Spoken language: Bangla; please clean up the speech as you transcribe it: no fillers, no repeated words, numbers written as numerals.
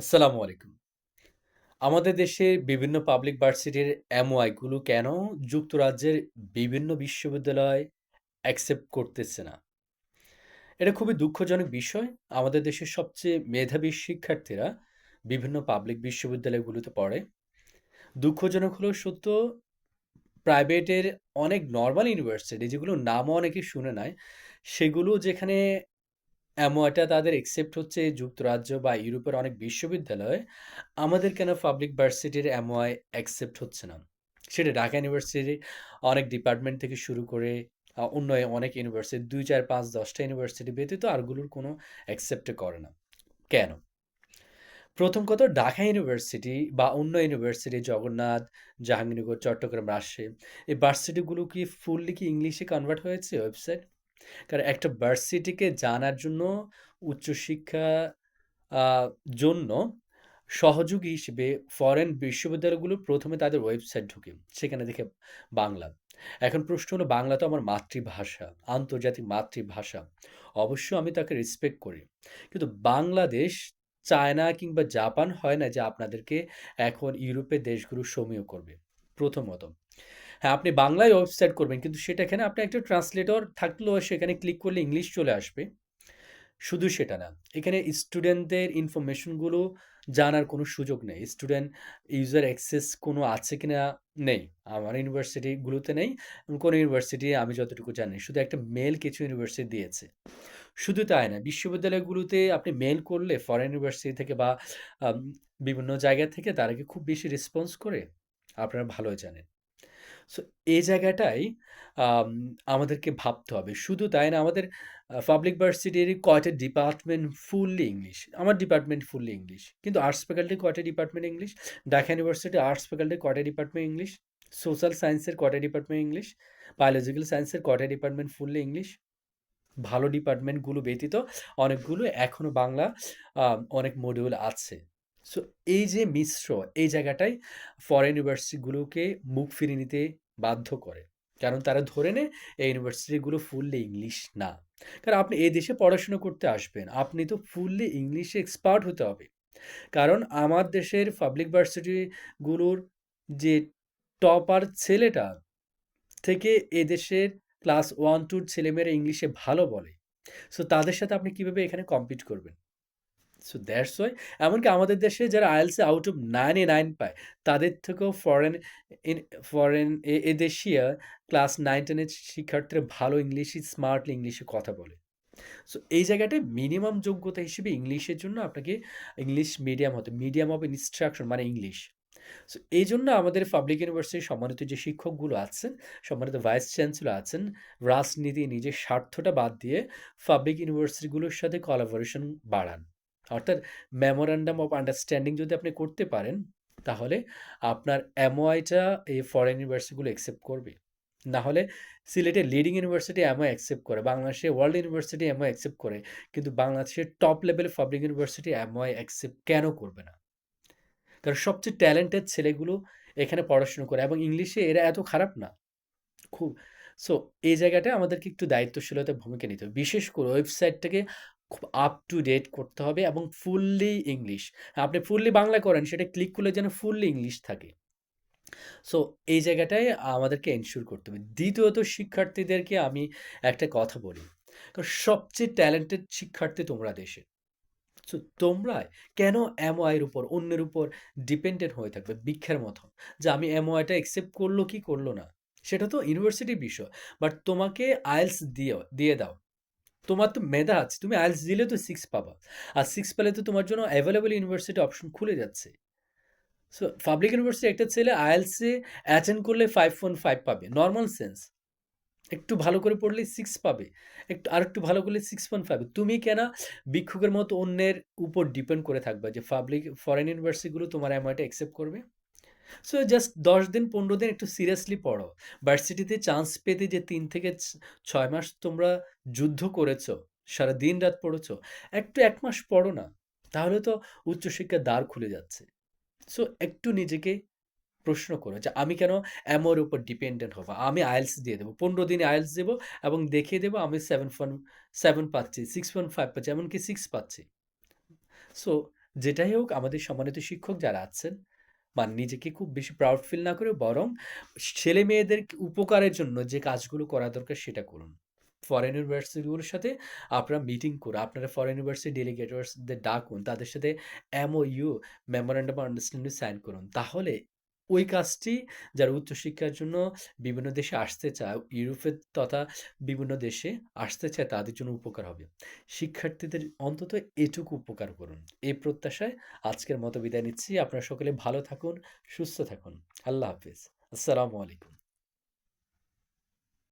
আসসালামু আলাইকুম। আমাদের দেশের বিভিন্ন পাবলিক ভার্সিটির এমওআই গুলো কেন যুক্তরাজ্যের বিভিন্ন বিশ্ববিদ্যালয় অ্যাকসেপ্ট করতেছে না? এটা খুবই দুঃখজনক বিষয়। আমাদের দেশের সবচেয়ে মেধাবী শিক্ষার্থীরা বিভিন্ন পাবলিক বিশ্ববিদ্যালয়গুলোতে পড়ে। দুঃখজনক হলেও সত্য, প্রাইভেটের অনেক নরমাল ইউনিভার্সিটি যেগুলোর নামও অনেকে শুনে নাই, সেগুলো যেখানে এমওআইটা তাদের অ্যাকসেপ্ট হচ্ছে যুক্তরাজ্য বা ইউরোপের অনেক বিশ্ববিদ্যালয়, আমাদের কেন পাবলিক ভার্সিটির এমওআই অ্যাকসেপ্ট হচ্ছে না? সেটা ঢাকা ইউনিভার্সিটির অনেক ডিপার্টমেন্ট থেকে শুরু করে অন্য অনেক ইউনিভার্সিটি ২, ৪, ৫, ১০ টা ইউনিভার্সিটি ব্যতীত আরগুলোর কোনো অ্যাকসেপ্টই করে না। কেন? প্রথম কথা, ঢাকা ইউনিভার্সিটি বা অন্য ইউনিভার্সিটি জগন্নাথ, জাহাঙ্গীরনগর, চট্টগ্রাম, রাজশাহী, এই ভার্সিটিগুলো কি ফুললি ইংলিশে কনভার্ট হয়েছে ওয়েবসাইট? কারণ একটা ভার্সিটিকে জানার জন্য উচ্চশিক্ষা আ জন্য সহযোগী হিসেবে ফরেন বিশ্ববিদ্যালয়গুলো ১ম এ তাদের ওয়েবসাইট ঢুকে। সেখানে দেখে বাংলা। এখন প্রশ্ন হলো, বাংলা তো আমার মাতৃভাষা, আন্তর্জাতিক মাতৃভাষা। অবশ্যই আমি তাকে রেসপেক্ট করি। কিন্তু বাংলাদেশ, চায়না কিংবা জাপান হয় না যে আপনাদেরকে এখন ইউরোপের দেশগুলো সমীহ করবে, প্রথমত। হ্যাঁ, আপনি বাংলায় ওয়েবসাইট করবেন কিন্তু সেটাখানে আপনি একটা ট্রান্সলেটর থাকলেও সেখানে ক্লিক করলে ইংলিশ চলে আসবে। শুধু সেটা না, এখানে স্টুডেন্টদের ইনফরমেশনগুলো জানার কোনো সুযোগ নেই। স্টুডেন্ট ইউজার অ্যাক্সেস কোনো আছে কিনা নেই। আমার ইউনিভার্সিটিগুলোতে নেই। কোনো ইউনিভার্সিটি আমি যতটুকু জানি। শুধু একটা মেইল কিছু ইউনিভার্সিটি দিয়েছে। শুধু তাই না, বিশ্ববিদ্যালয়গুলোতে আপনি মেইল করলে ফরেন ইউনিভার্সিটি থেকে বা আম বিভিন্ন জায়গা থেকে তারা কি খুব বেশি রেসপন্স করে? আপনারা ভালোই জানেন। সো এই জায়গাটাই আম আমাদেরকে ভাবতে হবে। শুধু তাই না, আমাদের পাবলিক ভার্সিটির কয়টা ডিপার্টমেন্ট ফুললি ইংলিশ। আমার ডিপার্টমেন্ট ফুললি ইংলিশ। কিন্তু আর্টস ফ্যাকাল্টির কয়টা department English? Dhaka university arts ফ্যাকাল্টির কয়টা ডিপার্টমেন্ট ইংলিশ? সোশ্যাল সায়েন্সের কয়টা ডিপার্টমেন্ট ইংলিশ? বায়োলজিক্যাল সায়েন্সের কয়টা ডিপার্টমেন্ট ফুললি ইংলিশ? ভালো ডিপার্টমেন্টগুলো ব্যতীত অনেকগুলো এখনো বাংলা আ অনেক মডিউল আছে। সো এই যে মিশ্র, এই জায়গাটাই ফরেন ইউনিভার্সিটিগুলোকে মুখ ফিরিয়ে নিতে বাধ্য করে। কারণ তারা ধরে নেয় এই ইউনিভার্সিটিগুলো ফুললি ইংলিশ না। কারণ আপনি এই দেশে পড়াশোনা করতে আসবেন, আপনি তো ফুললি ইংলিশে এক্সপার্ট হতে হবে। কারণ আমার দেশের পাবলিক ভার্সিটিগুলোর যে টপার ছেলেটা থেকে এদেশের ক্লাস 1-2 র ছেলেমেয়েরা ইংলিশে ভালো বলে। সো তাদের সাথে আপনি কিভাবে এখানে কম্পিট করবেন? সো দ্যাটস ওয়াই, এমনকি আমাদের দেশে যারা IELTS এ আউট অফ 9 পায়, তাদের থেকেও ইন ফরেন এদেশীয় ক্লাস 9-10 এর শিক্ষার্থীরা ভালো ইংলিশে, স্মার্টলি ইংলিশে কথা বলে। সো এই জায়গাটায় মিনিমাম যোগ্যতা হিসেবে ইংলিশের জন্য আপনাকে ইংলিশ মিডিয়াম হতে, মিডিয়াম অফ ইনস্ট্রাকশন মানে ইংলিশ। সো এইজন্য আমাদের পাবলিক ইউনিভার্সিটির সম্মানিত যে শিক্ষকগুলো আছেন, সম্মানিত ভাইস চ্যান্সেলর আছেন, রাজনীতি, নিজের স্বার্থটা বাদ দিয়ে পাবলিক ইউনিভার্সিটিগুলোর সাথে কোলাবোরেশন বাড়ান। অর্থাৎ মেমোরান্ডাম অফ আন্ডারস্ট্যান্ডিং যদি আপনি করতে পারেন, তাহলে আপনার এমওআইটা এই ফরেন ইউনিভার্সিটিগুলো অ্যাকসেপ্ট করবে। না হলে সিলেটের লিডিং ইউনিভার্সিটি এমওআই অ্যাকসেপ্ট করে, বাংলাদেশে ওয়ার্ল্ড ইউনিভার্সিটি এমওআই অ্যাকসেপ্ট করে, কিন্তু বাংলাদেশের টপ লেভেলের পাবলিক ইউনিভার্সিটি এমওআই অ্যাকসেপ্ট কেন করবে না? কারণ সবচেয়ে ট্যালেন্টেড ছেলেগুলো এখানে পড়াশোনা করে এবং ইংলিশে এরা এত খারাপ না। খুব সো এই জায়গাটায় আমাদেরকে একটু দায়িত্বশীলতার ভূমিকা নিতে হবে। বিশেষ করে ওয়েবসাইটটাকে খুব আপ টু ডেট করতে হবে এবং ফুললি ইংলিশ। আপনি ফুললি বাংলা করেন, সেটা ক্লিক করলে যেন ফুললি ইংলিশ থাকে। সো এই জায়গাটায় আমাদেরকে এনশিওর করতে হবে। দ্বিতীয়ত, শিক্ষার্থীদেরকে আমি একটা কথা বলি। কারণ সবচেয়ে ট্যালেন্টেড শিক্ষার্থী তোমরা দেশে। সো তোমরা কেন এমওআই এর উপর, অন্যের উপর ডিপেন্ডেন্ট হয়ে থাকবে ভিক্ষার মতো? যে আমি এমওআইটা অ্যাকসেপ্ট করলো কি করলো না, সেটা তো ইউনিভার্সিটির বিষয়। বাট তোমাকে আইএলটিএস দিয়ে দাও। তোমার তো মেধা আছে। তুমি আইএলটিএস দিলে তো 6 পাবা। আর 6 পেলে তো তোমার জন্য এভেইলেবল ইউনিভার্সিটি অপশন খুলে যাচ্ছে। সো পাবলিক ইউনিভার্সিটি একটা ছেলে আইএলটিএস এ অ্যাটেন্ড করলে 5.5 পাবে। Normal sense. একটু ভালো করে পড়লে 6 পাবে। আরেকটু ভালো করলে 6.5 পাবে। তুমি কেন ভিক্ষুকের মতো অন্যের উপর ডিপেন্ড করে থাকবা যে ফরেন ইউনিভার্সিটিগুলো তোমার এমআইটা অ্যাকসেপ্ট করবে? সো জাস্ট ১০ দিন ১৫ দিন একটু সিরিয়াসলি পড়ো। ভার্সিটিতে চান্স পেতে যে ৩ থেকে ৬ মাস তোমরা যুদ্ধ করেছো, সারা দিন-রাত পড়েছো, একটু ১ মাস পড়ো না। তাহলে তো উচ্চশিক্ষার দ্বার খুলে যাচ্ছে। সো একটু নিজেকে প্রশ্ন করো যে আমি কেন এমওর উপর ডিপেন্ডেন্ট হবো? আমি আইএলটিএস দিয়ে দেবো। ১৫ দিনে আইএলটিএস দেবো এবং দেখিয়ে দেবো আমি 7 পাচ্ছি, 6.5 পাচ্ছি, এমনকি 6 পাচ্ছি। সো যেটাই হোক আমাদের সম্মানিত শিক্ষক যারা আছেন, নিজেকে খুব বেশি প্রাউড ফিল না করে বরং ছেলেমেয়েদের উপকারের জন্য যে কাজগুলো করা দরকার সেটা করুন। ফরেন ইউনিভার্সিটিগুলোর সাথে আপনারা মিটিং করে আপনারা ফরেন ইউনিভার্সিটি ডেলিগেটর্সদের ডাকুন। তাদের সাথে MOU memorandum of understanding sign করুন। তাহলে ওই কাজটি যারা উচ্চশিক্ষার জন্য বিভিন্ন দেশে আসতে চায়, ইউরোপের তথা বিভিন্ন দেশে আসতে চায় তাদের জন্য উপকার হবে। শিক্ষার্থীদের অন্তত এটুকু উপকার করুন। এই প্রত্যাশায় আজকের মতো বিদায় নিচ্ছি। আপনারা সকলে ভালো থাকুন, সুস্থ থাকুন। আল্লাহ হাফেজ। আসসালামু আলাইকুম।